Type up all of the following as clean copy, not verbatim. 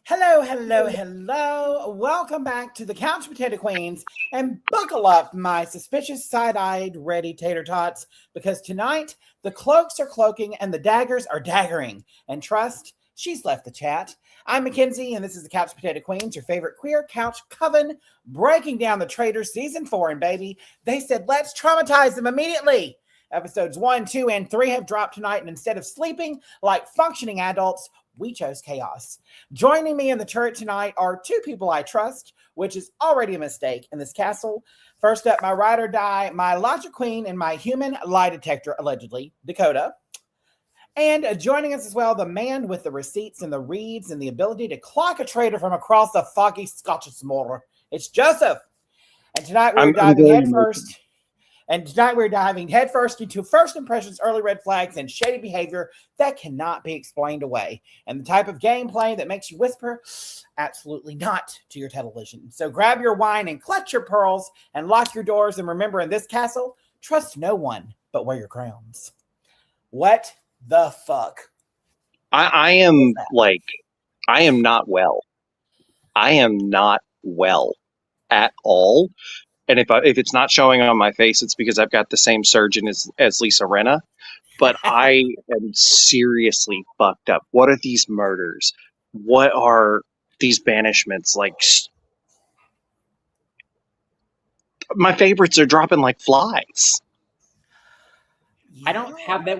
Hello, hello, hello. Welcome back to the Couch Potato Queens and buckle up, my suspicious side-eyed ready tater tots, because tonight the cloaks are cloaking and the daggers are daggering. And trust, she's left the chat. I'm Mackenzie, and this is the Couch Potato Queens, your favorite queer couch coven, breaking down the Traitors season 4. And baby, they said, let's traumatize them immediately. Episodes 1, 2, and 3 have dropped tonight, and instead of sleeping like functioning adults, we chose chaos. Joining me in the turret tonight are two people I trust, which is already a mistake in this castle. First up, my ride or die, my logic queen, and my human lie detector, allegedly, Dakota. And joining us as well, the man with the receipts and the reads and the ability to clock a traitor from across the foggy Scottish moor. It's Joseph. And tonight we're diving headfirst. And tonight we're diving headfirst into first impressions, early red flags, and shady behavior that cannot be explained away. And the type of gameplay that makes you whisper, absolutely not, to your television. So grab your wine and clutch your pearls and lock your doors. And remember, in this castle, trust no one but wear your crowns. What the fuck? I am not well. I am not well at all. And if it's not showing on my face, it's because I've got the same surgeon as Lisa Rinna. But I am seriously fucked up. What are these murders? What are these banishments? Like, my favorites are dropping like flies. I don't have that.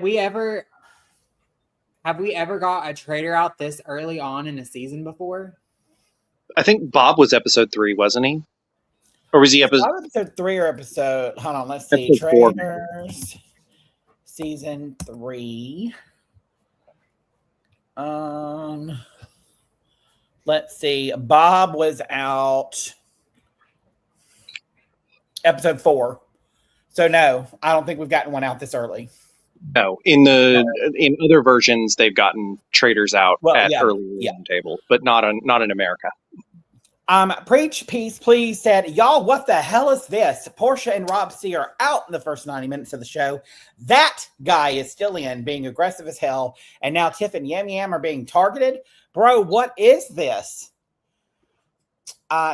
Have we ever got a traitor out this early on in a season before? I think Bob was episode 3, wasn't he? Or was he episode 3 or episode? Hold on, let's see. Traitors, season 3. Let's see. Bob was out episode 4. So no, I don't think we've gotten one out this early. No, in other versions they've gotten traitors out early in the table, but not in America. Preach Peace Please said, y'all, what the hell is this? Portia and Rob C are out in the first 90 minutes of the show. That guy is still in, being aggressive as hell. And now Tiff and Yam Yam are being targeted. Bro, what is this?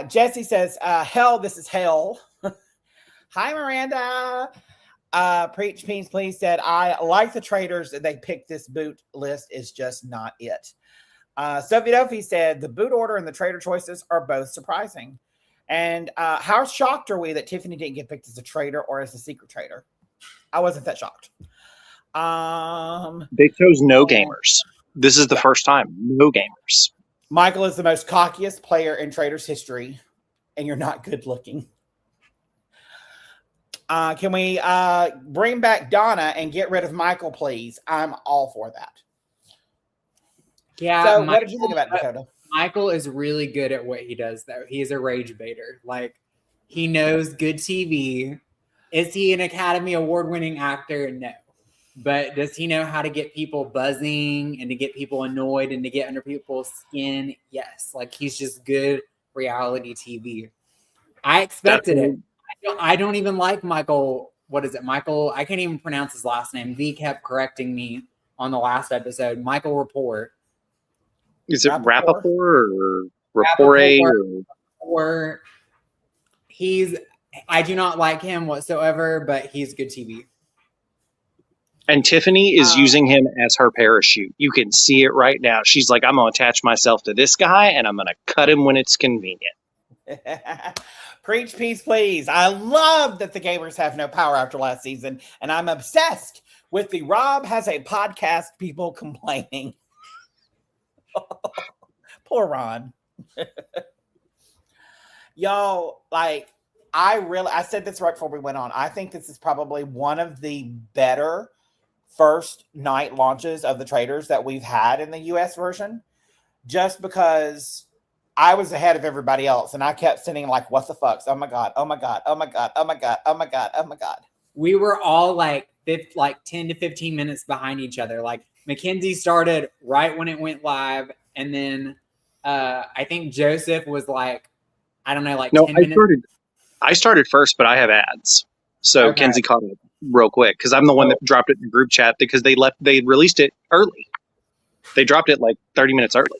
Jesse says, hell, this is hell. Hi, Miranda. Preach Peace Please said, I like the Traitors. They picked this boot list is just not it. Sophie Dofi said the boot order and the traitor choices are both surprising. And how shocked are we that Tiffany didn't get picked as a traitor or as a secret traitor? I wasn't that shocked. They chose no gamers. This is the first time. No gamers. Michael is the most cockiest player in Traitors history, and you're not good looking. Can we bring back Donna and get rid of Michael, please? I'm all for that. Yeah. So what did you think about Dakota? Michael is really good at what he does, though. He's a rage baiter. Like, he knows good TV. Is he an Academy Award-winning actor? No. But does he know how to get people buzzing and to get people annoyed and to get under people's skin? Yes. Like, he's just good reality TV. I expected it. I don't even like Michael. What is it? Michael, I can't even pronounce his last name. V kept correcting me on the last episode. Michael Rapport. Is it Rappaport or Rapport? Or I do not like him whatsoever, but he's good TV. And Tiffany is using him as her parachute. You can see it right now. She's like, I'm going to attach myself to this guy and I'm going to cut him when it's convenient. Preach peace, please. I love that the gamers have no power after last season, and I'm obsessed with the Rob has a podcast people complaining. Poor Ron. Y'all, like, I said this right before we went on. I think this is probably one of the better first night launches of the Traitors that we've had in the US version, just because I was ahead of everybody else, and I kept sitting like, what the fucks? Oh my God, oh my God, oh my God, oh my God, oh my God, oh my God. We were all like 10 to 15 minutes behind each other. Like, Mackenzie started right when it went live, and then I think Joseph was like, I don't know, like 10 minutes. I started first, but I have ads. So okay. Kenzie caught it real quick because I'm the one that dropped it in the group chat because they released it early. They dropped it like 30 minutes early.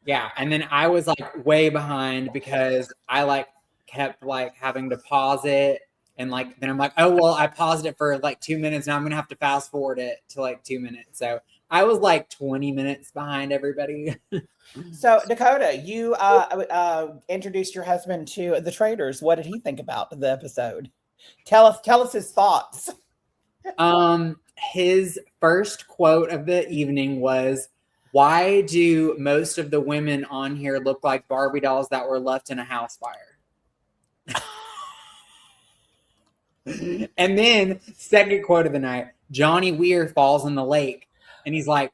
Yeah, and then I was like way behind because I like kept like having to pause it, and like then I'm like, oh well, I paused it for like 2 minutes, now I'm gonna have to fast forward it to like 2 minutes. So I was like 20 minutes behind everybody. So Dakota, you introduced your husband to the Traitors. What did he think about the episode? Tell us his thoughts. His first quote of the evening was, "Why do most of the women on here look like Barbie dolls that were left in a house fire?" And then, second quote of the night, Johnny Weir falls in the lake. And he's like,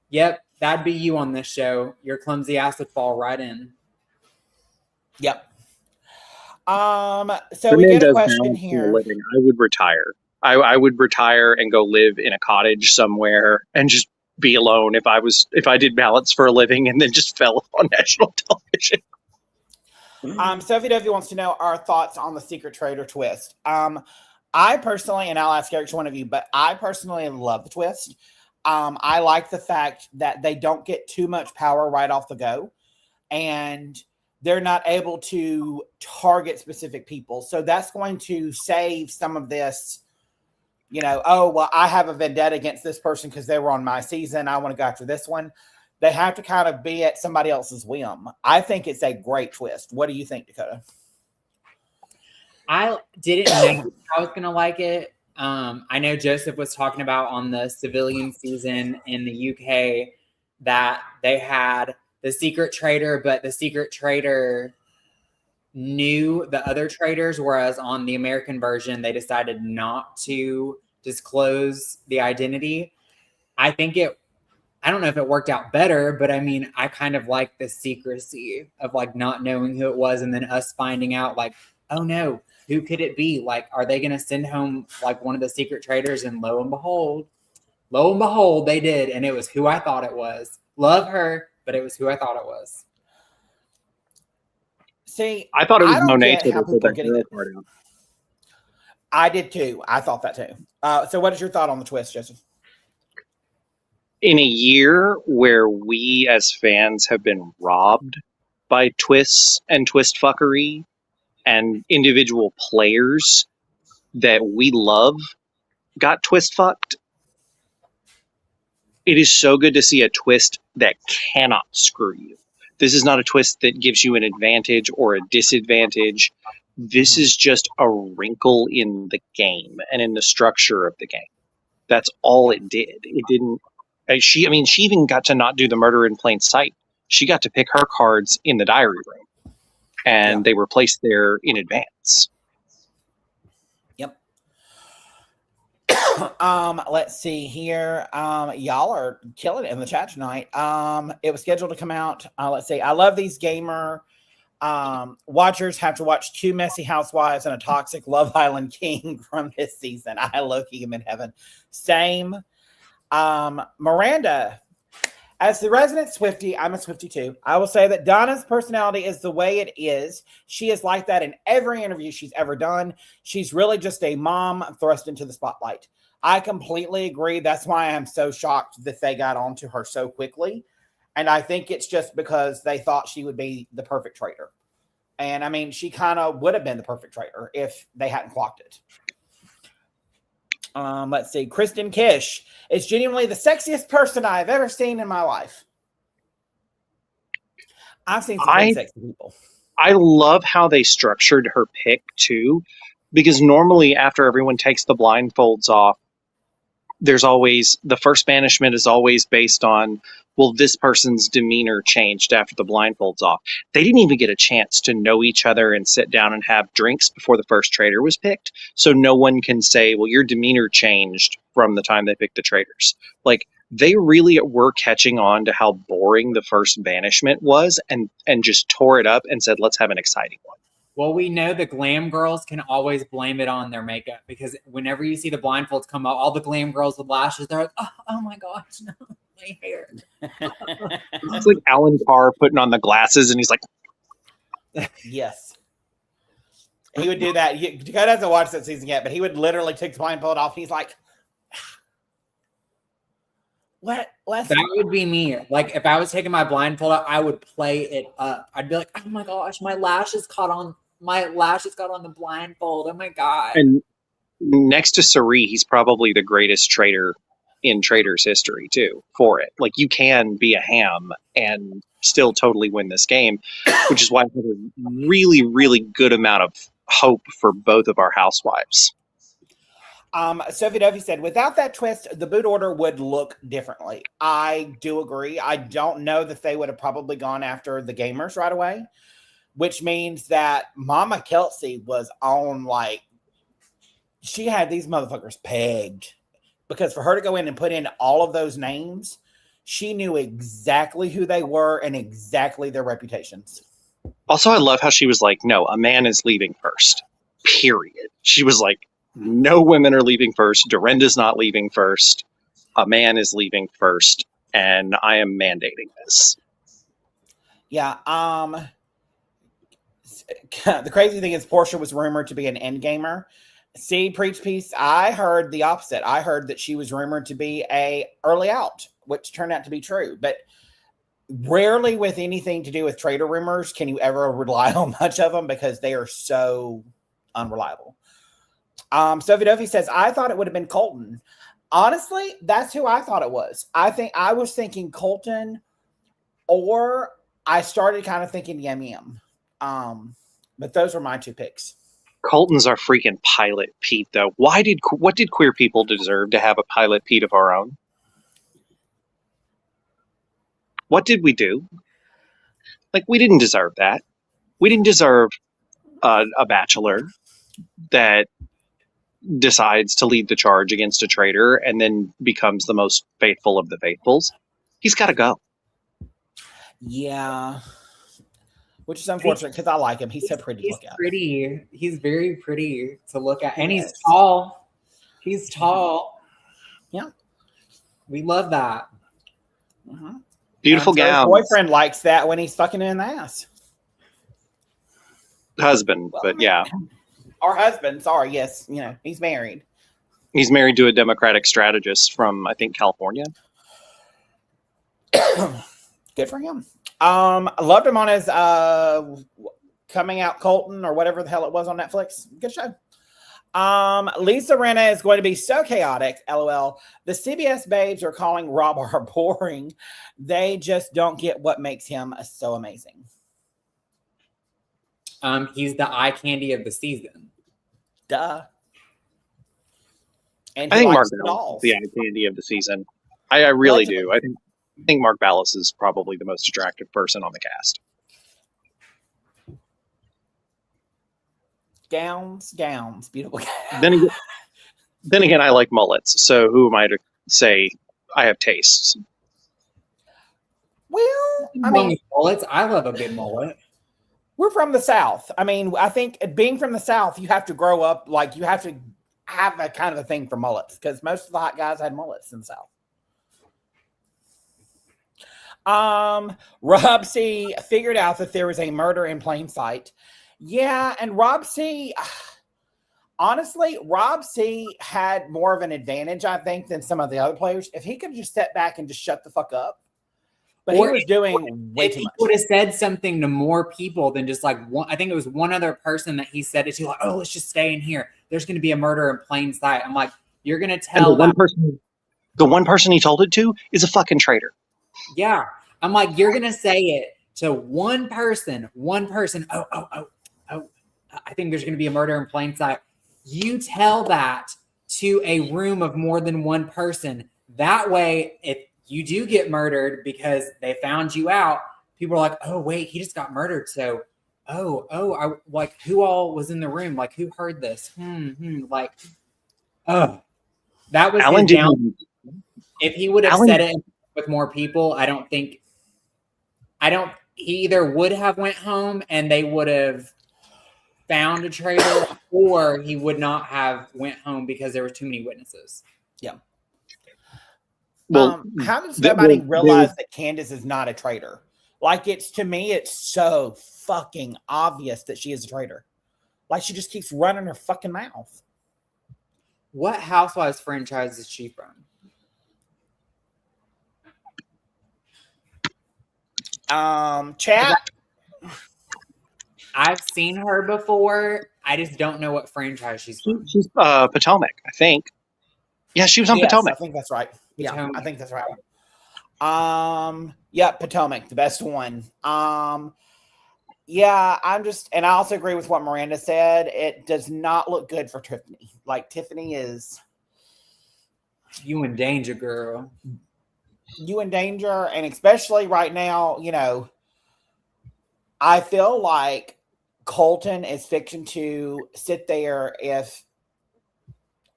"Yep, that'd be you on this show. Your clumsy ass would fall right in." Yep. So The we man get a does question balance for a here. living. I would retire. I would retire and go live in a cottage somewhere and just be alone if I did balance for a living and then just fell on national television. Sophie Dovey wants to know our thoughts on the secret traitor twist. I personally, and I'll ask each one of you, but I personally love the twist. I like the fact that they don't get too much power right off the go, and they're not able to target specific people. So that's going to save some of this, oh, well, I have a vendetta against this person because they were on my season. I want to go after this one. They have to kind of be at somebody else's whim. I think it's a great twist. What do you think, Dakota? I didn't know I was going to like it. I know Joseph was talking about on the civilian season in the UK that they had the secret traitor, but the secret traitor knew the other traitors, whereas on the American version, they decided not to disclose the identity. I don't know if it worked out better, but I mean, I kind of like the secrecy of like not knowing who it was and then us finding out like, oh no, who could it be? Like, are they going to send home like one of the secret traitors? And lo and behold, they did. And it was who I thought it was. Love her, but it was who I thought it was. See, I thought it was I don't Monet get to how put people are that getting hero it. card out. I did too. I thought that too. So what is your thought on the twist, Joseph? In a year where we as fans have been robbed by twists and twist fuckery and individual players that we love got twist fucked, it is so good to see a twist that cannot screw you. This is not a twist that gives you an advantage or a disadvantage. This is just a wrinkle in the game and in the structure of the game. That's all it did. It didn't. She even got to not do the murder in plain sight. She got to pick her cards in the diary room, and they were placed there in advance. Yep. Let's see here. Y'all are killing it in the chat tonight. It was scheduled to come out. Let's see. I love these gamer watchers have to watch 2 messy housewives and a toxic Love Island king from this season. I low-key am in heaven. Same. Miranda, as the resident Swiftie, I'm a Swiftie too. I will say that Donna's personality is the way it is. She is like that in every interview she's ever done. She's really just a mom thrust into the spotlight. I completely agree. That's why I'm so shocked that they got onto her so quickly. And I think it's just because they thought she would be the perfect traitor. And I mean, she kind of would have been the perfect traitor if they hadn't clocked it. Let's see. Kristen Kish is genuinely the sexiest person I've ever seen in my life. I've seen some pretty sexy people. I love how they structured her pick too, because normally after everyone takes the blindfolds off, there's always the first banishment is always based on, well, this person's demeanor changed after the blindfolds off. They didn't even get a chance to know each other and sit down and have drinks before the first traitor was picked. So no one can say, well, your demeanor changed from the time they picked the traitors. Like, they really were catching on to how boring the first banishment was and just tore it up and said, let's have an exciting one. Well, we know the glam girls can always blame it on their makeup, because whenever you see the blindfolds come out, all the glam girls with lashes, they're like, oh my gosh, no, my hair. It's like Alan Carr putting on the glasses and he's like, yes. He would do that. Dakota hasn't watched that season yet, but he would literally take the blindfold off. He's like, What? That would be me. Like if I was taking my blindfold out, I would play it up. I'd be like, oh my gosh, my lashes caught on the blindfold. Oh my god. And next to Suri, he's probably the greatest traitor in Traitors history too. For it, like you can be a ham and still totally win this game, which is why I have a really, really good amount of hope for both of our housewives. Sophie Duffy said, without that twist, the boot order would look differently. I do agree. I don't know that they would have probably gone after the gamers right away, which means that Mama Kelsey was on, like, she had these motherfuckers pegged, because for her to go in and put in all of those names, she knew exactly who they were and exactly their reputations. Also, I love how she was like, no, a man is leaving first, period. She was like, no women are leaving first. Dorinda's not leaving first. A man is leaving first, and I am mandating this. Yeah. The crazy thing is Portia was rumored to be an endgamer. See, Preach Piece, I heard the opposite. I heard that she was rumored to be a early out, which turned out to be true. But rarely with anything to do with traitor rumors can you ever rely on much of them, because they are so unreliable. Sophie Duffy says, I thought it would have been Colton. Honestly, that's who I thought it was. I was thinking Colton, or I started kind of thinking Yum Yum. But those were my two picks. Colton's our freaking pilot Pete, though. What did queer people deserve to have a pilot Pete of our own? What did we do? Like, we didn't deserve that. We didn't deserve a bachelor that decides to lead the charge against a traitor and then becomes the most faithful of the faithfuls. He's got to go. Yeah. Which is unfortunate, because I like him. He's so pretty to look at. Pretty. He's very pretty to look at. And He he's is. tall. He's tall. Yeah. We love that. Mm-hmm. Beautiful His gowns. boyfriend likes that when he's fucking in the ass. Husband, but yeah. Or husband, sorry, yes. You know, he's married. He's married to a Democratic strategist from, I think, California. Good for him. I loved him on his Coming Out Colton, or whatever the hell it was on Netflix. Good show. Lisa Rinna is going to be so chaotic. LOL. The CBS babes are calling Rob R boring. They just don't get what makes him so amazing. He's the eye candy of the season. Duh. And I think Mark the Ballas dolls. is the eye candy of the season. I really do. I think Mark Ballas is probably the most attractive person on the cast. Gowns, beautiful gowns. Then again, I like mullets. So who am I to say I have tastes? Well, I mean, mullets. I love a good mullet. We're from the South. I mean, I think being from the South, you have to grow up, like, you have to have a kind of a thing for mullets, because most of the hot guys had mullets in the South. Rob C figured out that there was a murder in plain sight. Yeah, and Rob C, honestly, Rob C had more of an advantage, I think, than some of the other players. If he could just step back and just shut the fuck up. But he was doing way too much. He would have said something to more people than just like one. I think it was one other person that he said it to, like, oh, let's just stay in here. There's going to be a murder in plain sight. I'm like, you're going to tell the one person he told it to is a fucking traitor. Yeah. I'm like, you're going to say it to one person. Oh, I think there's going to be a murder in plain sight. You tell that to a room of more than one person. That way, if you do get murdered because they found you out, people are like, oh, wait, he just got murdered. So, I like, who all was in the room? Like, who heard this? Like, oh, that was Alan his down. If he would have said it with more people, he either would have went home and they would have found a traitor, or he would not have went home because there were too many witnesses. Yeah. Well, how does nobody realize that Candace is not a traitor? Like, to me, it's so fucking obvious that she is a traitor. Like, she just keeps running her fucking mouth. What Housewives franchise is she from? Chat. I've seen her before. I just don't know what franchise she's from. She's Potomac, I think. Yeah, she was on Yes, Potomac. I think that's right. Yeah, Potomac. I think that's right. Potomac, the best one. Yeah, and I also agree with what Miranda said. It does not look good for Tiffany. Like, Tiffany is... You in danger, girl. You in danger, and especially right now, you know, I feel like Colton is fixing to sit there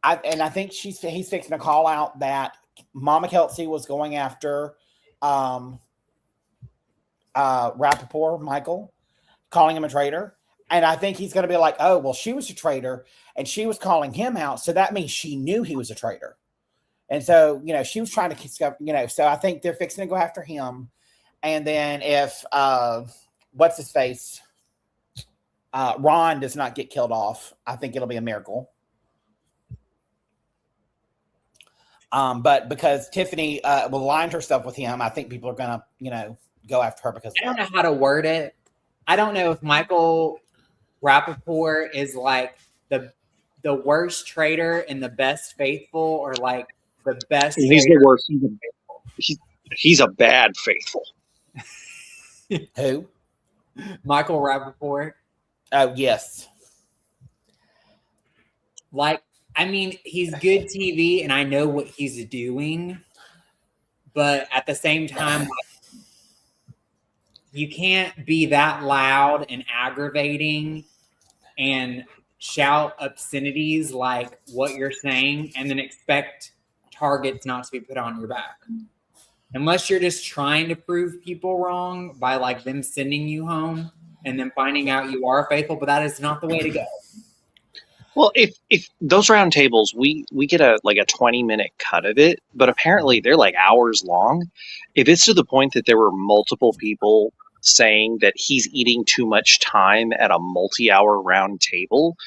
I think he's fixing to call out that Mama Kelsey was going after Rappaport, Michael, calling him a traitor. And I think he's going to be like, oh, well, she was a traitor and she was calling him out. So that means she knew he was a traitor. And so, you know, she was trying to, you know, so I think they're fixing to go after him. And then if, what's his face? Ron does not get killed off, I think it'll be a miracle. But because Tiffany aligned herself with him, I think people are going to, you know, go after her because I don't know how to word it. I don't know if Michael Rappaport is like the worst traitor and the best faithful, or like the best. He's the worst. He's a bad faithful. Who? Michael Rappaport. Oh, yes. Like, I mean, he's good TV and I know what he's doing, but at the same time, like, you can't be that loud and aggravating and shout obscenities like what you're saying and then expect targets not to be put on your back. Unless you're just trying to prove people wrong by like them sending you home and then finding out you are faithful, but that is not the way to go. Well, if those round tables, we get a 20-minute cut of it, but apparently they're like hours long. If it's to the point that there were multiple people saying that he's eating too much time at a multi-hour round table,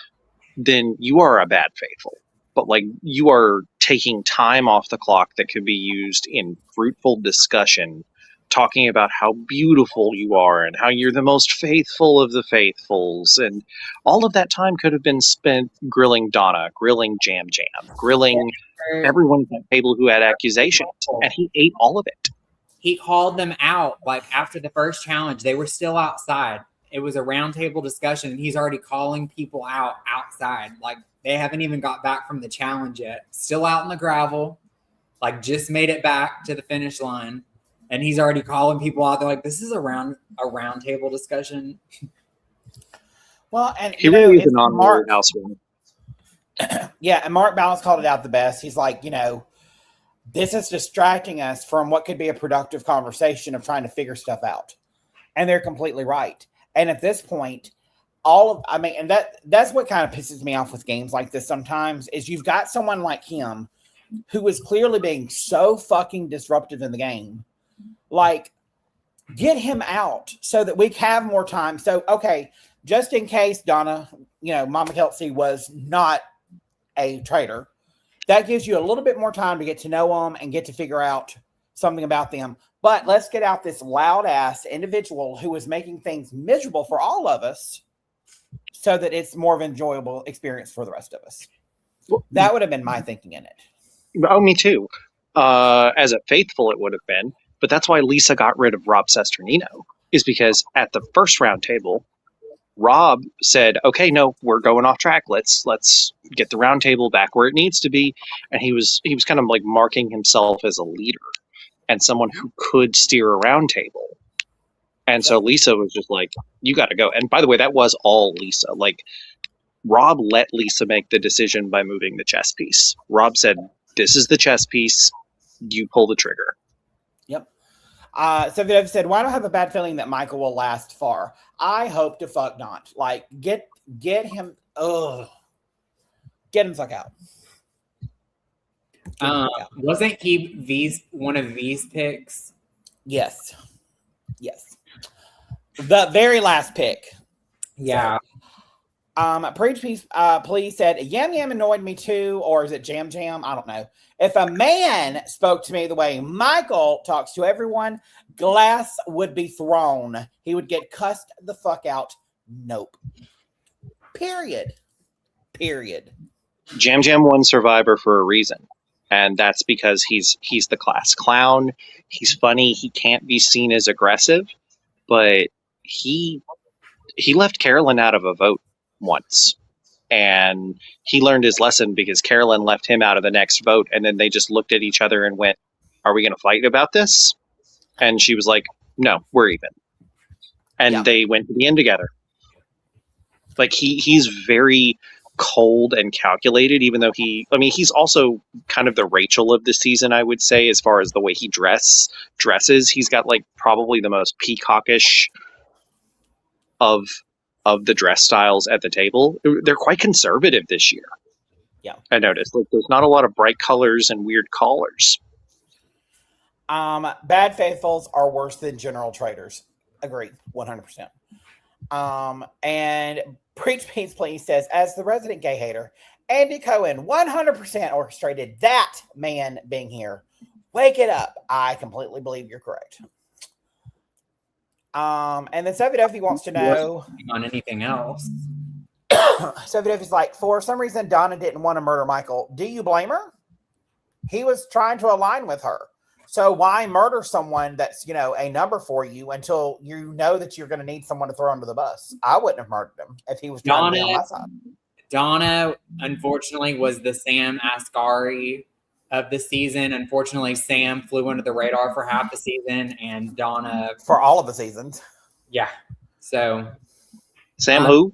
then you are a bad faithful. But like, you are taking time off the clock that could be used in fruitful discussion, talking about how beautiful you are and how you're the most faithful of the faithfuls. And all of that time could have been spent grilling Donna, grilling Jam Jam, grilling everyone at that table who had accusations. And he ate all of it. He called them out. Like, after the first challenge, they were still outside. It was a roundtable discussion, and he's already calling people out outside. Like, they haven't even got back from the challenge yet. Still out in the gravel. Like, just made it back to the finish line. And he's already calling people out. They're like, this is a roundtable discussion. Well, and he really is a non-Mark house one. Yeah, and Mark Balance called it out the best. He's like, you know, this is distracting us from what could be a productive conversation of trying to figure stuff out. And they're completely right. And at this point, and that's what kind of pisses me off with games like this sometimes, is you've got someone like him who is clearly being so fucking disruptive in the game. Like, get him out so that we have more time. So, okay, just in case Donna, you know, Mama Kelsey was not a traitor, that gives you a little bit more time to get to know them and get to figure out something about them. But let's get out this loud ass individual who is making things miserable for all of us so that it's more of an enjoyable experience for the rest of us. That would have been my thinking in it. Oh, me too. As a faithful, it would have been. But that's why Lisa got rid of Rob Sesternino, is because at the first round table, Rob said, okay, no, we're going off track. Let's get the round table back where it needs to be. And he was kind of like marking himself as a leader and someone who could steer a round table. And so Lisa was just like, you got to go. And by the way, that was all Lisa. Like, Rob let Lisa make the decision by moving the chess piece. Rob said, this is the chess piece. You pull the trigger. Yep. So they've said, why do I have a bad feeling that Michael will last far? I hope to fuck not. Like, get him. Ugh. Get him the fuck out. Wasn't he one of these picks? Yes. The very last pick. Yeah. Preach Peace, please said, Yam Yam annoyed me too, or is it Jam Jam? I don't know. If a man spoke to me the way Michael talks to everyone, glass would be thrown. He would get cussed the fuck out. Nope. Period. Jam Jam won Survivor for a reason, and that's because he's the class clown. He's funny. He can't be seen as aggressive, but he left Carolyn out of a vote once, and he learned his lesson because Carolyn left him out of the next vote, and then they just looked at each other and went, "Are we going to fight about this?" And she was like, "No, we're even." And they went to the end together. Like he's very cold and calculated, even though he's also kind of the Rachel of the season, I would say, as far as the way he dresses. He's got like probably the most peacockish of the dress styles at the table. They're quite conservative this year. Yeah. I noticed. Like, there's not a lot of bright colors and weird collars. Bad faithfuls are worse than general traitors. Agreed, 100%. And Preach Peace Please says, as the resident gay hater, Andy Cohen 100% orchestrated that man being here. Wake it up. I completely believe you're correct. And then Sophie Duffy wants to know on anything else. Sophie Duffy's like, for some reason Donna didn't want to murder Michael. Do you blame her? He was trying to align with her. So why murder someone that's, a number for you until you know that you're going to need someone to throw under the bus? I wouldn't have murdered him if he was trying to be on my side. Donna, unfortunately, was the Sam Asghari of the season. Unfortunately, Sam flew under the radar for half the season, and Donna for all of the seasons. Yeah. So Sam who?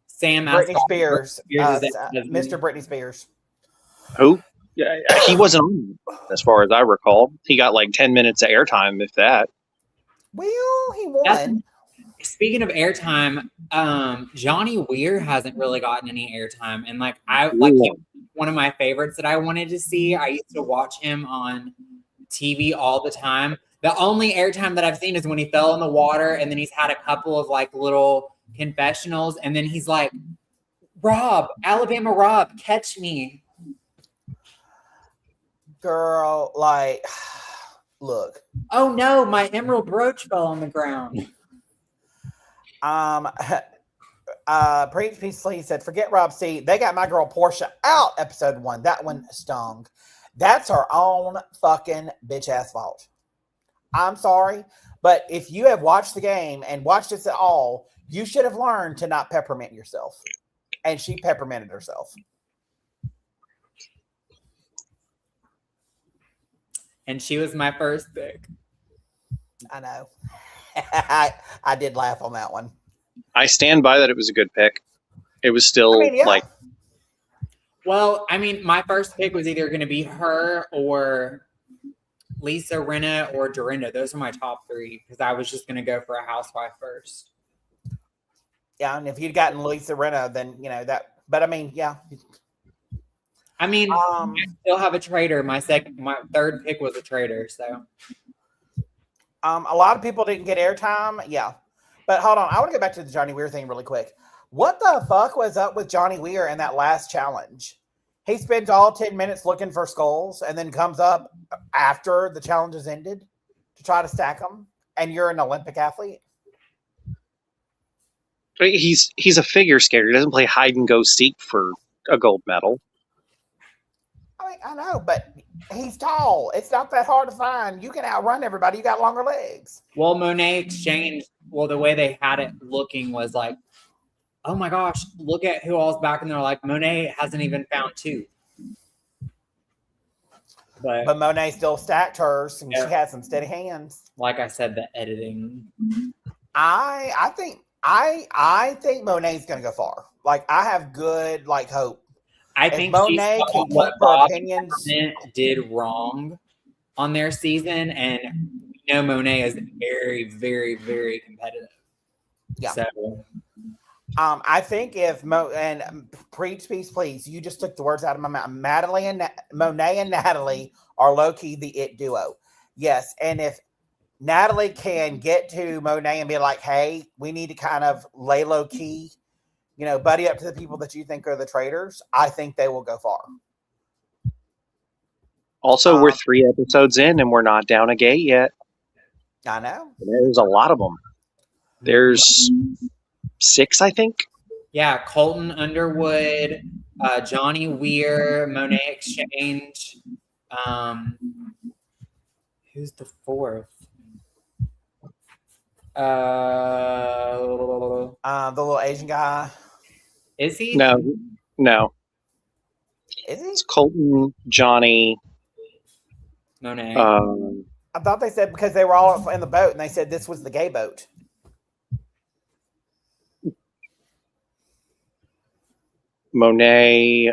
Sam Britney Spears. Mr. Britney Spears. Who? Yeah, he wasn't on, as far as I recall. He got like 10 minutes of airtime, if that. Well, he won. Speaking of airtime, Johnny Weir hasn't really gotten any airtime, and one of my favorites that I wanted to see. I used to watch him on TV all the time. The only airtime that I've seen is when he fell in the water, and then he's had a couple of like little confessionals, and then he's like, "Rob, Alabama Rob, catch me." Girl, look. Oh no, my emerald brooch fell on the ground. Preach Peace Lee said, forget Rob C. They got my girl Portia out episode 1. That one stung. That's her own fucking bitch ass fault. I'm sorry, but if you have watched the game and watched this at all, you should have learned to not peppermint yourself. And she pepperminted herself. And she was my first pick. I know. I did laugh on that one. I stand by that it was a good pick. It was still Well, my first pick was either going to be her or Lisa Rinna or Dorinda. Those are my top 3 because I was just going to go for a housewife first. Yeah, and if you'd gotten Lisa Rinna, then that. But yeah. I still have a traitor. My third pick was a traitor. So, a lot of people didn't get airtime. Yeah, but hold on. I want to go back to the Johnny Weir thing really quick. What the fuck was up with Johnny Weir in that last challenge? He spends all 10 minutes looking for skulls and then comes up after the challenge is ended to try to stack them. And you're an Olympic athlete. He's a figure skater. He doesn't play hide and go seek for a gold medal. I know, but he's tall. It's not that hard to find. You can outrun everybody. You got longer legs. Well, Monet Exchange, the way they had it looking was like, oh my gosh, look at who all's back. And they're like, Monet hasn't even found 2. But Monet still stacked hers, and she had some steady hands. Like I said, the editing. I think Monet's going to go far. I have good hope. I think Monet can keep her opinions. Did wrong on their season, and Monet is very, very, very competitive. Yeah. So, I think if and Preach Peace Please, you just took the words out of my mouth. Monet and Natalie are low key the it duo. Yes, and if Natalie can get to Monet and be like, "Hey, we need to kind of lay low key buddy up to the people that you think are the traitors, I think they will go far. Also, we're 3 episodes in and we're not down a gate yet. I know. There's a lot of them. There's 6, I think. Yeah, Colton Underwood, Johnny Weir, Monet Exchange. Who's the 4th? The little Asian guy. Is he? No. Is he? It's Colton, Johnny, Monet. I thought they said because they were all in the boat and they said this was the gay boat. Monet.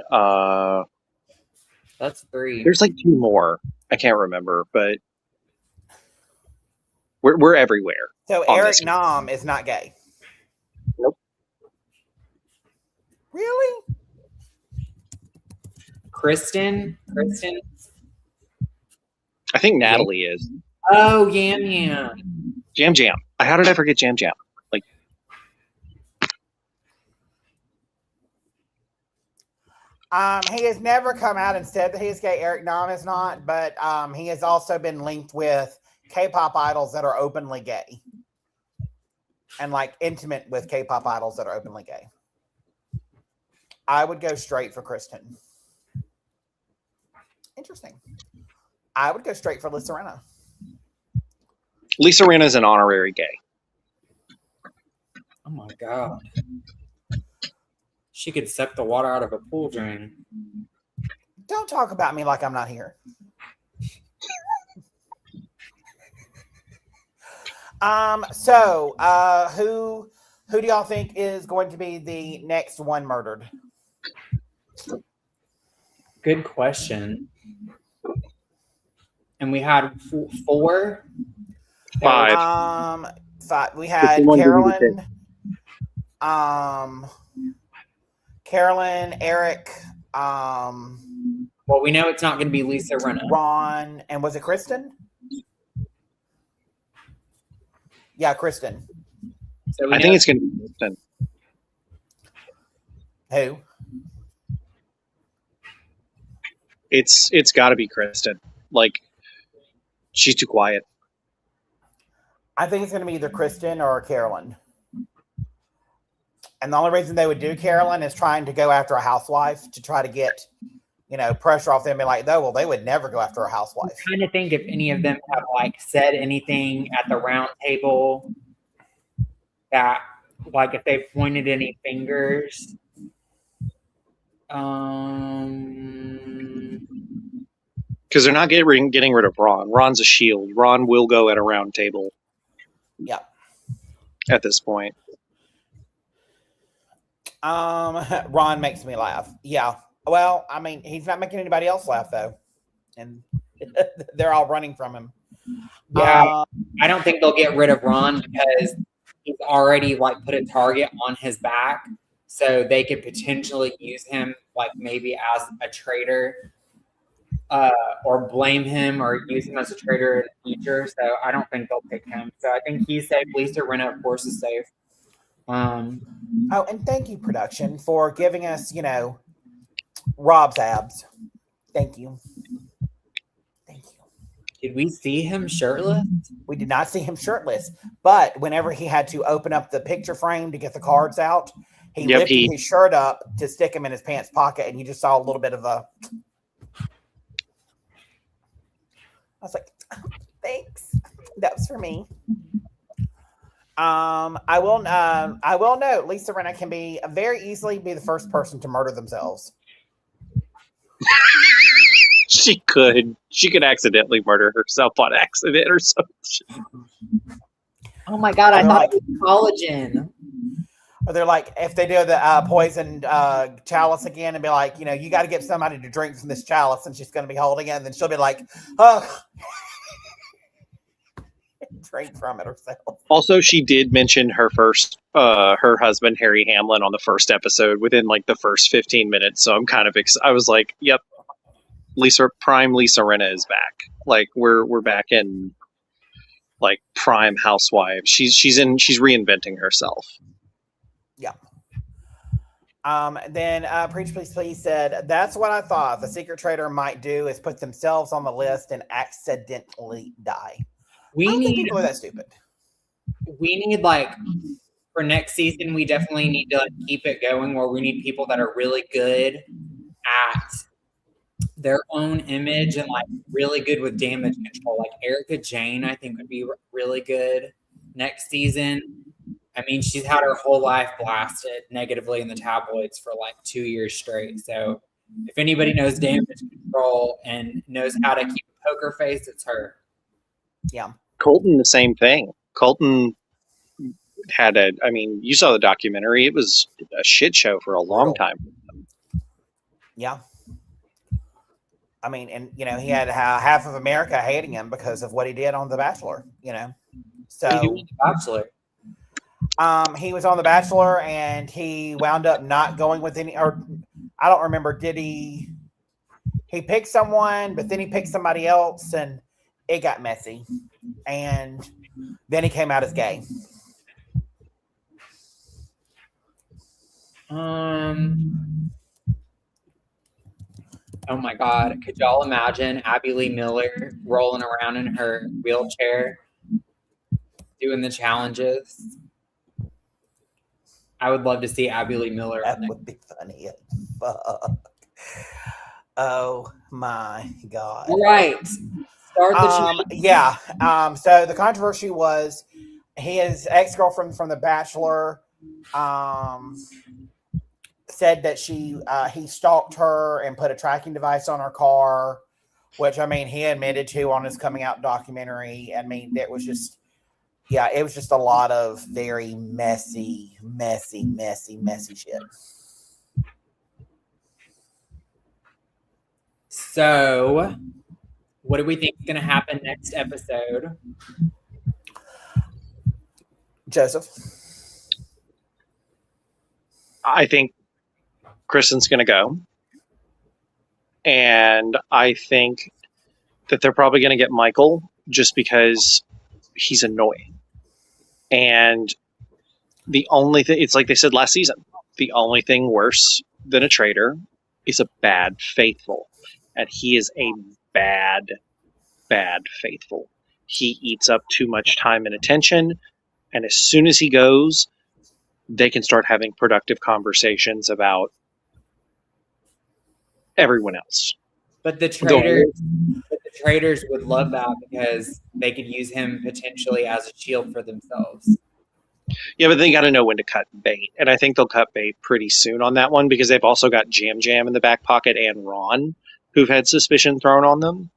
That's 3. There's like 2 more. I can't remember, but we're everywhere. So Eric Nam is not gay. Nope. Really? Kristen. I think Natalie is. Oh, Yam. Jam. How did I forget Jam? Like, he has never come out and said that he is gay. Eric Nam is not, but he has also been linked with K-pop idols that are openly gay. And like intimate with K-pop idols that are openly gay. I would go straight for Kristen. Interesting. I would go straight for Lisa Rinna. Lisa Rinna is an honorary gay. Oh my god. She could suck the water out of a pool drain. Don't talk about me like I'm not here. Who do y'all think is going to be the next one murdered? Good question. And we had 4? 5. 5. We had Carolyn, Eric, well, we know it's not going to be Lisa Rinna. Ron, and was it Kristen? Yeah, Kristen. So I think it's going to be Kristen. Who? It's got to be Kristen. Like, she's too quiet. I think it's going to be either Kristen or Carolyn. And the only reason they would do Carolyn is trying to go after a housewife to try to get, pressure off them and be like, well, they would never go after a housewife. I'm trying to think if any of them have said anything at the round table that if they pointed any fingers. Because they're not getting rid of Ron. Ron's a shield. Ron will go at a round table. Yeah. At this point. Ron makes me laugh. Yeah. Well, I mean, he's not making anybody else laugh though. And they're all running from him. Yeah. I don't think they'll get rid of Ron because he's already put a target on his back. So they could potentially use him maybe as a traitor. Or blame him or use him as a traitor in the future. So I don't think they'll pick him. So I think he's safe. Lisa Rinna, of course, is safe. Oh, and thank you, production, for giving us, Rob's abs. Thank you. Did we see him shirtless? We did not see him shirtless. But whenever he had to open up the picture frame to get the cards out, he lifted his shirt up to stick him in his pants pocket, and you just saw a little bit of a... I was like, thanks. That was for me. I will note Lisa Rinna can very easily be the first person to murder themselves. She could accidentally murder herself on accident or something. Oh my god, I thought it was collagen. Or they're like, if they do the poisoned chalice again and be like, you got to get somebody to drink from this chalice, and she's going to be holding it, and then she'll be like, oh, drink from it herself. Also, she did mention her husband, Harry Hamlin, on the first episode within the first 15 minutes. So I'm kind of I was like, yep, prime Lisa Rinna is back. We're back in prime housewives. She's reinventing herself. Yeah. Then Preach Please Please said, that's what I thought. The secret traitor might do is put themselves on the list and accidentally die. I We don't think need people are that stupid. like for next season, we definitely need to like, keep it going where we need people that are really good at their own image and like really good with damage control. Like Erica Jane, I think would be really good next season. I mean, she's had her whole life blasted negatively in the tabloids for like 2 years straight. So if anybody knows damage control and knows how to keep a poker face, it's her. Yeah. Colton, the same thing. Colton had I mean, you saw the documentary. It was a shit show for a long time. Yeah. I mean, and he had half of America hating him because of what he did on The Bachelor. So he was The Bachelor. He was on The Bachelor, and he wound up not going with any. Or I don't remember. Did he? He picked someone, but then he picked somebody else, and it got messy. And then he came out as gay. Oh my God. Could y'all imagine Abby Lee Miller rolling around in her wheelchair doing the challenges? I would love to see Abby Lee Miller. That would be funny as fuck. Oh my God. All right. Start the yeah. So the controversy was his ex-girlfriend from The Bachelor said that he stalked her and put a tracking device on her car, which I mean he admitted to on his coming out documentary. I mean, it was just a lot of very messy shit. So, what do we think is going to happen next episode? Joseph? I think Kristen's going to go. And I think that they're probably going to get Michael just because he's annoying. And the only thing, it's like they said last season, the only thing worse than a traitor is a bad faithful. And he is a bad faithful. He eats up too much time and attention. And as soon as he goes, they can start having productive conversations about everyone else. But the traitors would love that because they could use him potentially as a shield for themselves. Yeah, but they got to know when to cut bait. And I think they'll cut bait pretty soon on that one because they've also got Jam Jam in the back pocket and Ron, who've had suspicion thrown on them.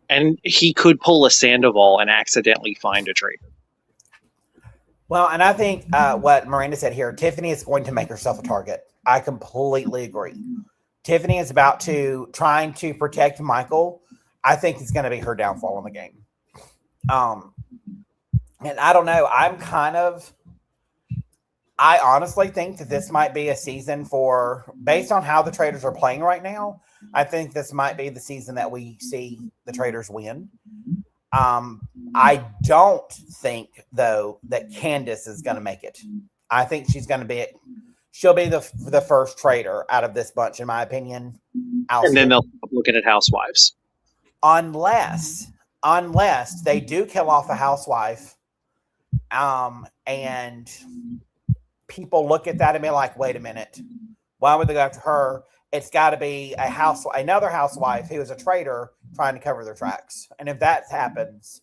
And he could pull a Sandoval and accidentally find a traitor. Well, and I think what Miranda said here, Tiffany is going to make herself a target. I completely agree. Tiffany is trying to protect Michael. I think it's going to be her downfall in the game. And I don't know. I honestly think that this might be a season based on how the Traitors are playing right now, I think this might be the season that we see the Traitors win. I don't think, though, that Candace is going to make it. I think she'll be the first traitor out of this bunch, in my opinion. And then they'll stop looking at housewives. Unless they do kill off a housewife, and people look at that and be like, wait a minute, why would they go after her? It's got to be another housewife who is a traitor trying to cover their tracks. And if that happens,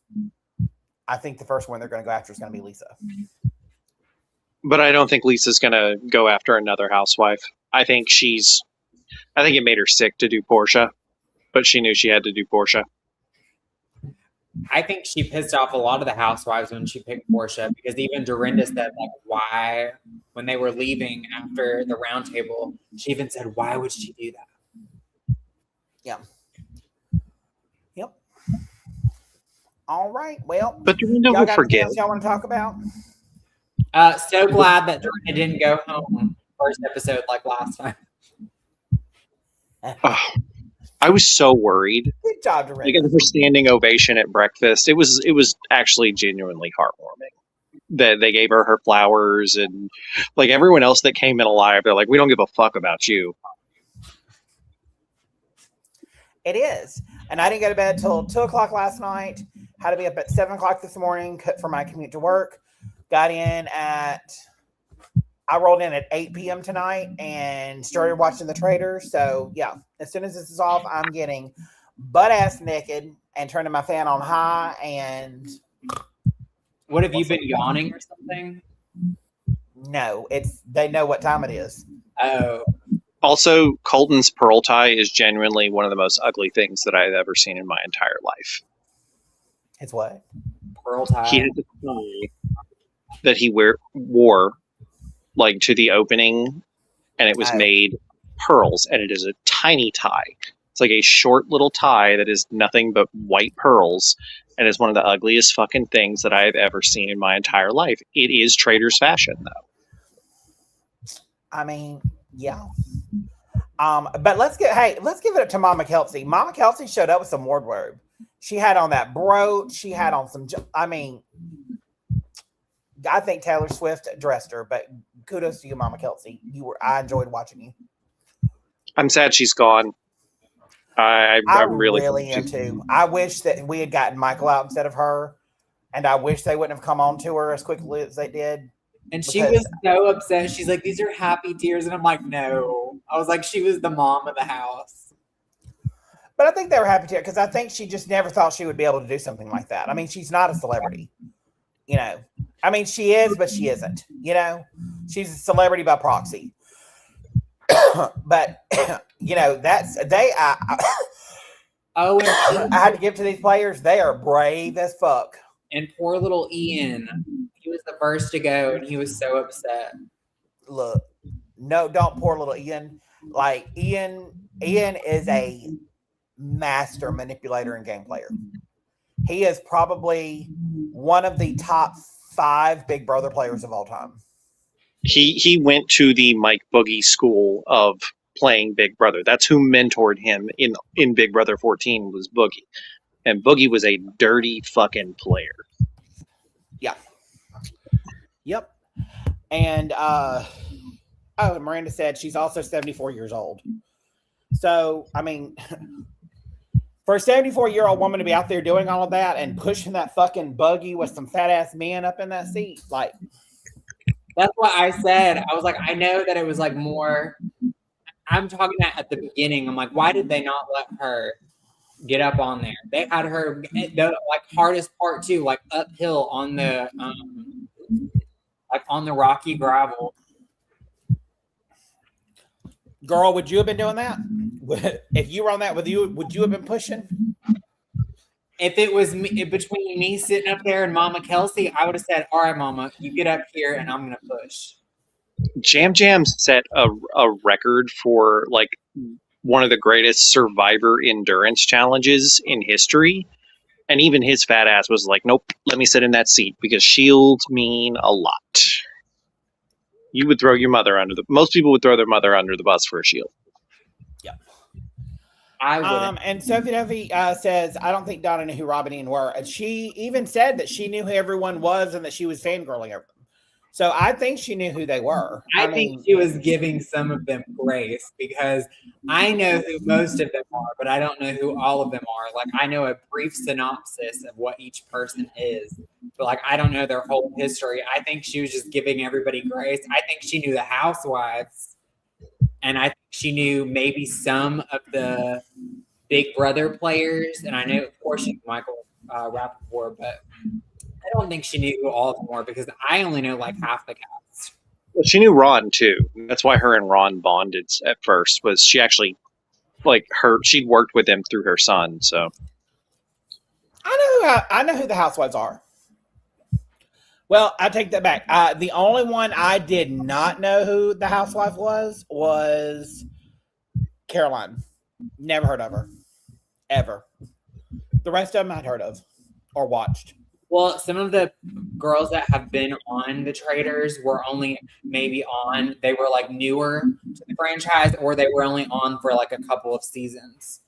I think the first one they're going to go after is going to be Lisa. But I don't think Lisa's going to go after another housewife. I think it made her sick to do Portia, but she knew she had to do Portia. I think she pissed off a lot of the housewives when she picked Portia, because even Dorinda said, like, why, when they were leaving after the round table, she even said, why would she do that? Yeah. Yep. All right. Well, but Dorinda will forget. Y'all want to talk about? So glad that Dorinda didn't go home first episode like last time. Oh, I was so worried. Good job, Dorinda. Like, her standing ovation at breakfast. It was actually genuinely heartwarming. that they gave her flowers, and like everyone else that came in alive, they're like, we don't give a fuck about you. It is. And I didn't go to bed till 2 o'clock last night. Had to be up at 7 o'clock this morning for my commute to work. I rolled in at 8 p.m. tonight and started watching the Traitors. So, yeah, as soon as this is off, I'm getting butt-ass naked and turning my fan on high. And what, have you been yawning or something? No, they know what time it is. Oh. Also, Colton's pearl tie is genuinely one of the most ugly things that I've ever seen in my entire life. It's what? Pearl tie. He had a tie that he wore like to the opening, and it was made pearls, and it is a tiny tie. It's like a short little tie that is nothing but white pearls, and is one of the ugliest fucking things that I have ever seen in my entire life. It is Traitors fashion, though. I mean, yeah. But let's give it up to Mama Kelsey. Mama Kelsey showed up with some wardrobe. She had on that brooch. She had on some. I mean, I think Taylor Swift dressed her, but kudos to you, Mama Kelsey. I enjoyed watching you. I'm sad she's gone. I'm really am too. I wish that we had gotten Michael out instead of her, and I wish they wouldn't have come on to her as quickly as they did. And she was so upset. She's like, these are happy tears. And I'm like, no. I was like, she was the mom of the house. But I think they were happy tears because I think she just never thought she would be able to do something like that. I mean, she's not a celebrity. You know, I mean, she is, but she isn't. You know, she's a celebrity by proxy. But, you know, I had to give to these players. They are brave as fuck. And poor little Ian. He was the first to go, and he was so upset. Look, no, don't poor little Ian. Like Ian is a master manipulator and game player. He is probably one of the top 5 Big Brother players of all time. He went to the Mike Boogie school of playing Big Brother. That's who mentored him in Big Brother 14 was Boogie. And Boogie was a dirty fucking player. Yeah. Yep. And Miranda said she's also 74 years old. So, I mean, for a 74-year-old woman to be out there doing all of that and pushing that fucking buggy with some fat-ass men up in that seat, like... That's what I said. I was like, I know that it was like more... I'm talking at the beginning. I'm like, why did they not let her get up on there? They had her, the like hardest part too, like uphill on the like on the rocky gravel. Girl, would you have been doing that? If you were on that with you, would you have been pushing? If it was me, between me sitting up there and Mama Kelsey, I would have said, all right, Mama, you get up here and I'm going to push. Jam Jam set a record for like one of the greatest survivor endurance challenges in history. And even his fat ass was like, nope, let me sit in that seat because shields mean a lot. You would throw your mother most people would throw their mother under the bus for a shield. Yeah. I would. And Sophie Duffy says, I don't think Donna knew who Robin and Ian were. And she even said that she knew who everyone was and that she was fangirling over them. So I think she knew who they were. I think she was giving some of them grace because I know who most of them are, but I don't know who all of them are. Like, I know a brief synopsis of what each person is, but like, I don't know their whole history. I think she was just giving everybody grace. I think she knew the housewives, and I think she knew maybe some of the Big Brother players. And I know, of course, she knew Michael Rappaport, but I don't think she knew who all of them were because I only know like half the cast. Well, she knew Ron too. That's why her and Ron bonded at first. Was she actually she'd worked with him through her son? So I know who the housewives are. Well, I take that back. The only one I did not know who the housewife was Caroline. Never heard of her, ever. The rest of them I'd heard of or watched. Well, some of the girls that have been on the Traitors were only maybe on, they were like newer to the franchise, or they were only on for like a couple of seasons.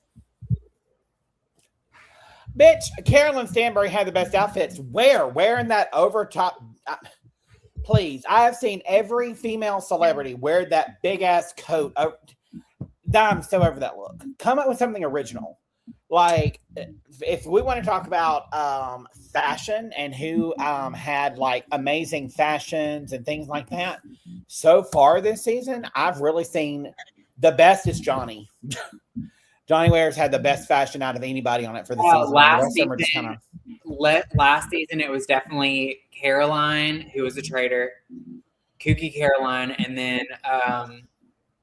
Bitch, Carolyn Stanbury had the best outfits. Wearing that over top Please, I have seen every female celebrity wear that big ass coat. I'm so over that look. Come up with something original. Like, if we want to talk about fashion and who had like amazing fashions and things like that, so far this season, I've really seen the best is Johnny. Johnny Ware's had the best fashion out of anybody on it for the season. Last season, it was definitely Caroline, who was a traitor, Kooky Caroline, and then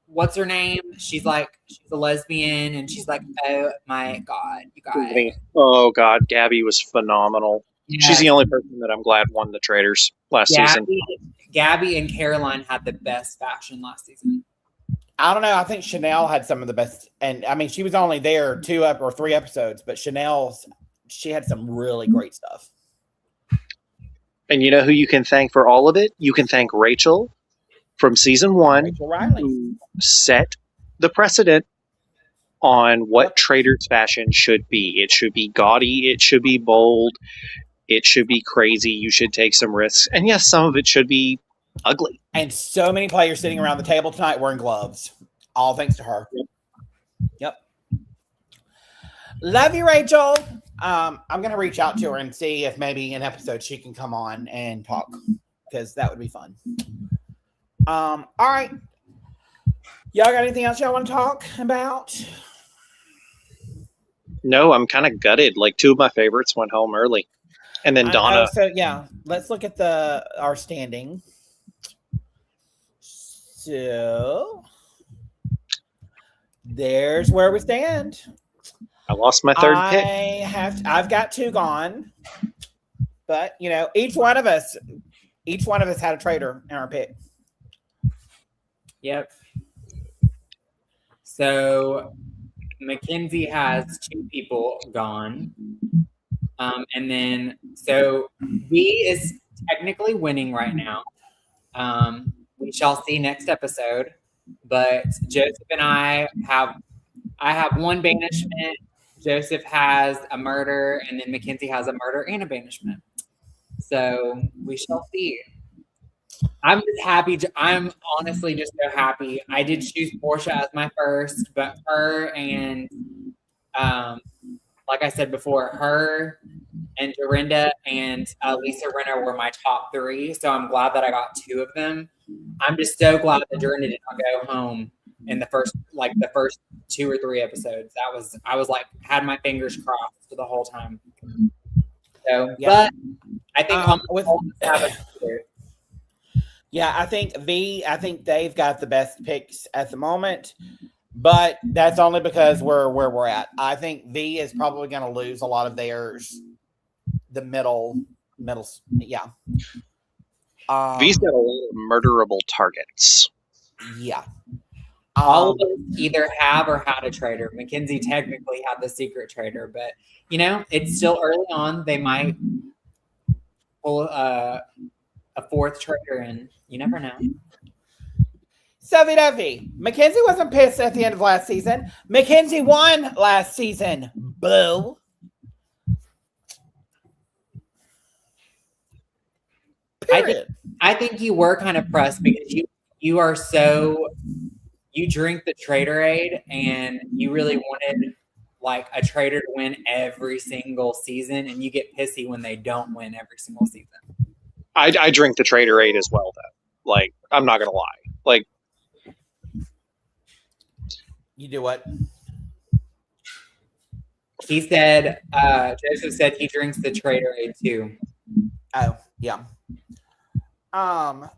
what's her name? She's a lesbian, and she's like, oh my god, you guys. Oh god, Gabby was phenomenal. Yes. She's the only person that I'm glad won the Traitors last season. Gabby and Caroline had the best fashion last season. I don't know. I think Chanel had some of the best, and I mean, she was only there 2 or 3 episodes, but she had some really great stuff. And you know who you can thank for all of it? You can thank Rachel from season 1, Rachel Riley, who set the precedent on what Traitors fashion should be. It should be gaudy. It should be bold. It should be crazy. You should take some risks. And yes, some of it should be ugly. And so many players sitting around the table tonight wearing gloves. All thanks to her. Yep. Love you, Rachel. I'm going to reach out to her and see if maybe an episode she can come on and talk, because that would be fun. All right. Y'all got anything else y'all want to talk about? No, I'm kind of gutted. Like 2 of my favorites went home early. And then Donna. Let's look at our standing. So there's where we stand. I lost my third pick. I've got 2 gone, but each one of us had a traitor in our pick. Yep. So Mackenzie has 2 people gone. And then, so V is technically winning right now. We shall see next episode. But Joseph and I have 1 banishment. Joseph has a murder, and then Mackenzie has a murder and a banishment. So we shall see. I'm just happy. I'm honestly just so happy. I did choose Portia as my first, but her and, like I said before, her and Dorinda and Lisa Renner were my top 3. So I'm glad that I got 2 of them. I'm just so glad that Dorinda did not go home in the first 2 or 3 episodes. I was like, had my fingers crossed the whole time. So, yeah. But I think I think they've got the best picks at the moment, but that's only because we're where we're at. I think V is probably going to lose a lot of theirs. The middle, yeah. V's got a lot of murderable targets. Yeah. All of us either have or had a traitor. Mackenzie technically had the secret traitor, but it's still early on. They might pull a 4th traitor in. You never know. Dovey. Mackenzie wasn't pissed at the end of last season. Mackenzie won last season. Boo. I think you were kind of pressed because you are so, you drink the Traitorade and you really wanted like a traitor to win every single season, and you get pissy when they don't win every single season. I drink the Traitorade as well, though. Like, I'm not gonna lie. Like, you do what? He said, Joseph said he drinks the Traitorade too. Oh, yeah. Hold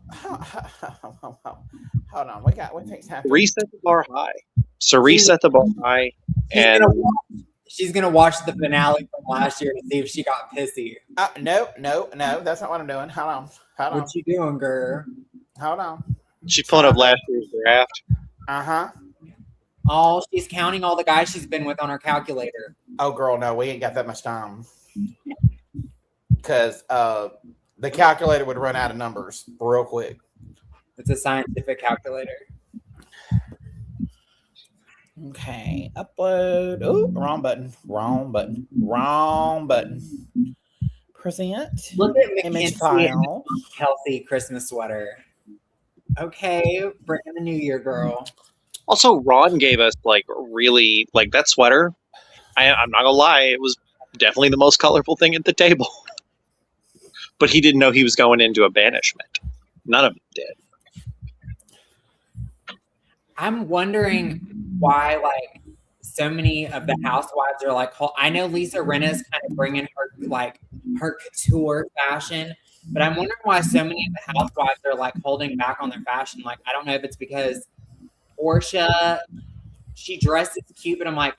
on. What things happen? Reset the bar high. So reset the bar high, and she's gonna watch the finale from last year to see if she got pissy. No, that's not what I'm doing. Hold on. What you doing, girl? Hold on. She's pulling up last year's draft. Oh, she's counting all the guys she's been with on her calculator. Oh, girl, no, we ain't got that much time. Because the calculator would run out of numbers real quick. It's a scientific calculator. Okay, upload. Oh, wrong button. Present. Look at image file. Kelsey Christmas sweater. Okay, bring in the new year, girl. Also, Ron gave us really that sweater. I'm not gonna lie, it was definitely the most colorful thing at the table. But he didn't know he was going into a banishment. None of them did. I'm wondering why, so many of the housewives are I know Lisa Rinna's kind of bringing her couture fashion, but I'm wondering why so many of the housewives are holding back on their fashion. I don't know if it's because Portia, she dresses cute, but I'm like,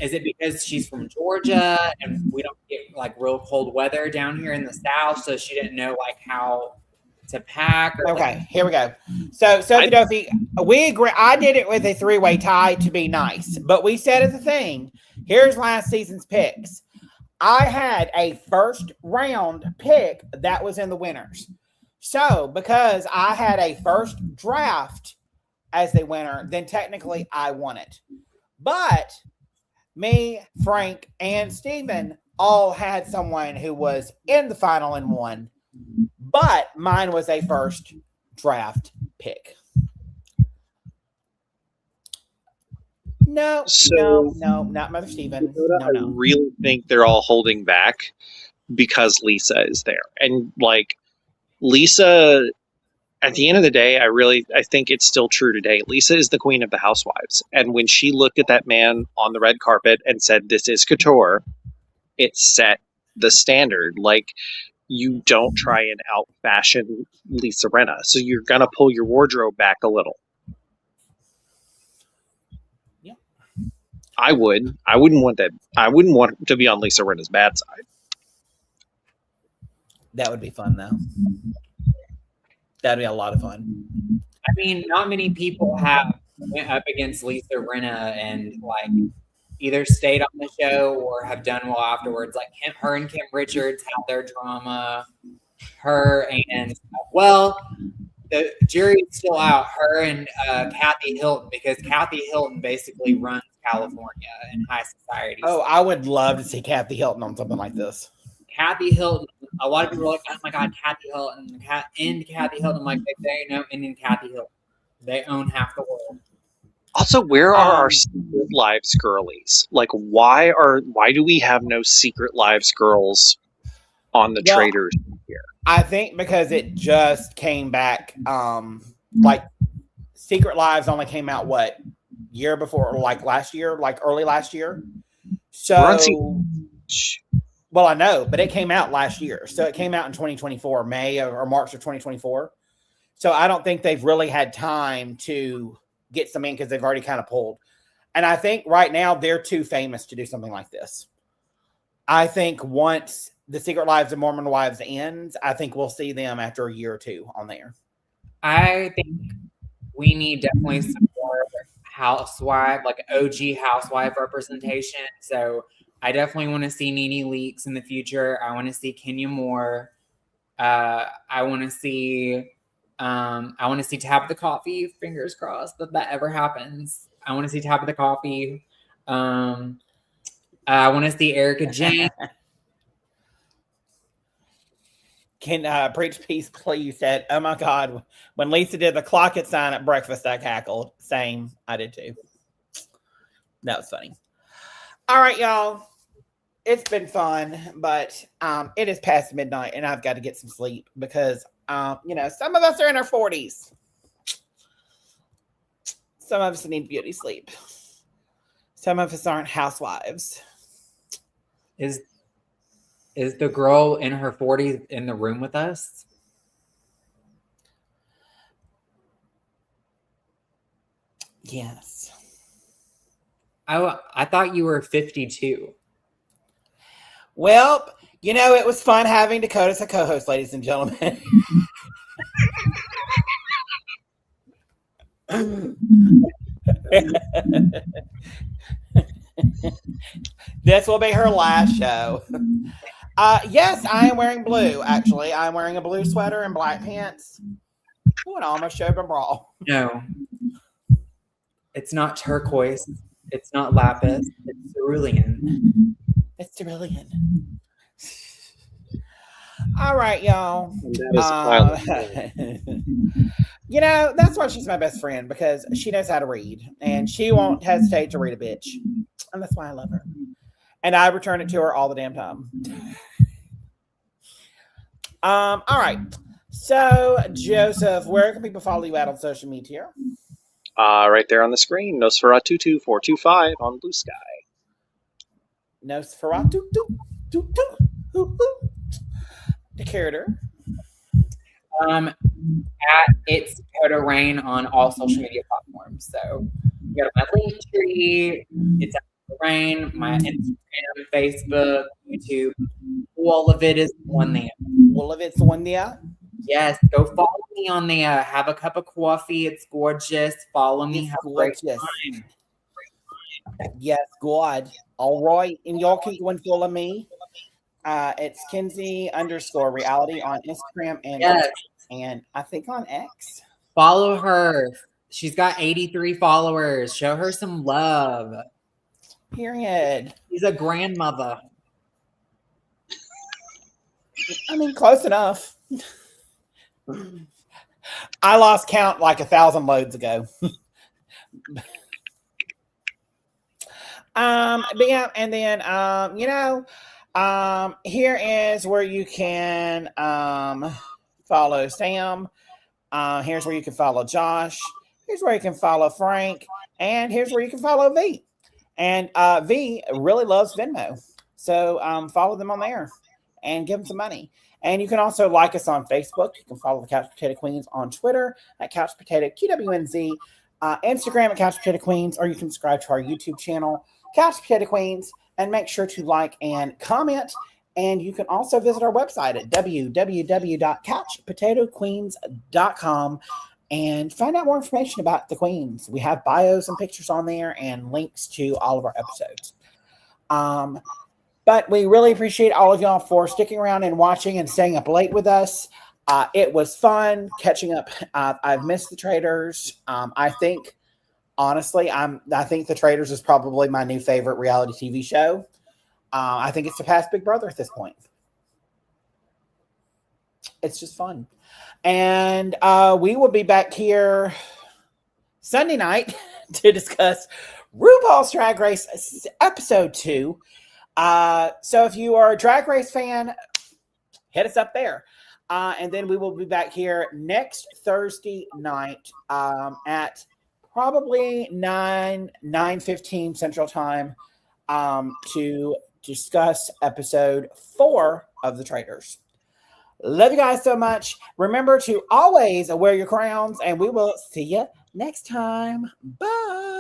is it because she's from Georgia and we don't get real cold weather down here in the South, so she didn't know how to pack? Okay, here we go. So, Sophie Dopey, we agree. I did it with a 3-way tie to be nice, but we said as a thing, here's last season's picks. I had a first round pick that was in the winners. So, because I had a first draft as the winner, then technically I won it. But me, Frank, and Steven all had someone who was in the final and won. But mine was a first draft pick. No, not Mother Steven. No. I really think they're all holding back because Lisa is there. And Lisa, at the end of the day, I think it's still true today. Lisa is the queen of the housewives. And when she looked at that man on the red carpet and said, "This is couture," it set the standard. You don't try and out fashion Lisa Rinna. So you're going to pull your wardrobe back a little. Yeah. I wouldn't want that. I wouldn't want to be on Lisa Rinna's bad side. That would be fun, though. That'd be a lot of fun. I mean, not many people have went up against Lisa Rinna and either stayed on the show or have done well afterwards. Her and Kim Richards had their drama. Her and the jury's still out. Her and Kathy Hilton, because Kathy Hilton basically runs California and high society. Oh, I would love to see Kathy Hilton on something like this. Kathy Hilton. A lot of people are like, "Oh my God, Kathy Hilton!" Kathy Hilton. I'm like, they know Indian Kathy Hilton. They own half the world. Also, where are our Secret Lives girlies? Why do we have no Secret Lives girls on the Traitors here? I think because it just came back. Secret Lives only came out year before, last year, early last year. So, well, I know, but it came out last year. So it came out in 2024, May or March of 2024. So I don't think they've really had time to get some in because they've already kind of pulled. And I think right now they're too famous to do something like this. I think once the Secret Lives of Mormon Wives ends, I think we'll see them after a year or two on there. I think we need definitely some more housewife, OG housewife representation. So I definitely want to see Nene Leakes in the future. I want to see Kenya Moore. I want to see Tabitha Coffee. Fingers crossed that ever happens. I want to see Tabitha Coffee. I want to see Erica Jane. Can Preach Peace Please said, "Oh my God, when Lisa did the clock it sign at breakfast, I cackled." Same, I did too. That was funny. All right, y'all. It's been fun, but it is past midnight and I've got to get some sleep because, some of us are in our 40s. Some of us need beauty sleep. Some of us aren't housewives. Is the girl in her 40s in the room with us? Yes. I thought you were 52. Well, it was fun having Dakota as a co-host, ladies and gentlemen. This will be her last show. Yes, I am wearing blue, actually. I'm wearing a blue sweater and black pants. Ooh, and I almost showed my bra. No. It's not turquoise. It's not lapis. It's cerulean. It's cerulean. All right, y'all. And that is a You know, that's why she's my best friend, because she knows how to read and she won't hesitate to read a bitch. And that's why I love her. And I return it to her all the damn time. All right. So, Joseph, where can people follow you at on social media? right there on the screen, Nosferatu2425 on Bluesky. Nosferatu. The character. At It's Dakota Rain on all social media platforms. So you go to my link tree, it's Dakota Rain, my Instagram, Facebook, YouTube. All of it is one there. All of it's one there. Yes, go follow me on there. Have a cup of coffee. It's gorgeous. Follow me. It's have a great gorgeous. time. Yes, God. All right. And y'all can go and follow me. It's Kinsey_reality on Instagram and I think on X. Follow her. She's got 83 followers. Show her some love. Period. She's a grandmother. I mean, close enough. I lost count like 1,000 loads ago. But yeah, and then here is where you can follow Sam. Here's where you can follow Josh. Here's where you can follow Frank, and here's where you can follow V. And V really loves Venmo, so follow them on there and give them some money. And you can also like us on Facebook. You can follow the Couch Potato Queens on Twitter at Couch Potato QWNZ, Instagram at Couch Potato Queens, or you can subscribe to our YouTube channel, Couch Potato Queens, and make sure to like and comment. And you can also visit our website at www.couchpotatoqueens.com and find out more information about the queens. We have bios and pictures on there and links to all of our episodes. But we really appreciate all of y'all for sticking around and watching and staying up late with us. It was fun catching up. I've missed the Traitors. I think, honestly, I think the Traitors is probably my new favorite reality TV show. I think it's surpassed Big Brother at this point. It's just fun. And we will be back here Sunday night to discuss RuPaul's Drag Race episode 2. So if you are a Drag Race fan, hit us up there. And then we will be back here next Thursday night at probably 9:15 Central Time to discuss episode 4 of the Traitors. Love you guys so much. Remember to always wear your crowns, and we will see you next time. Bye.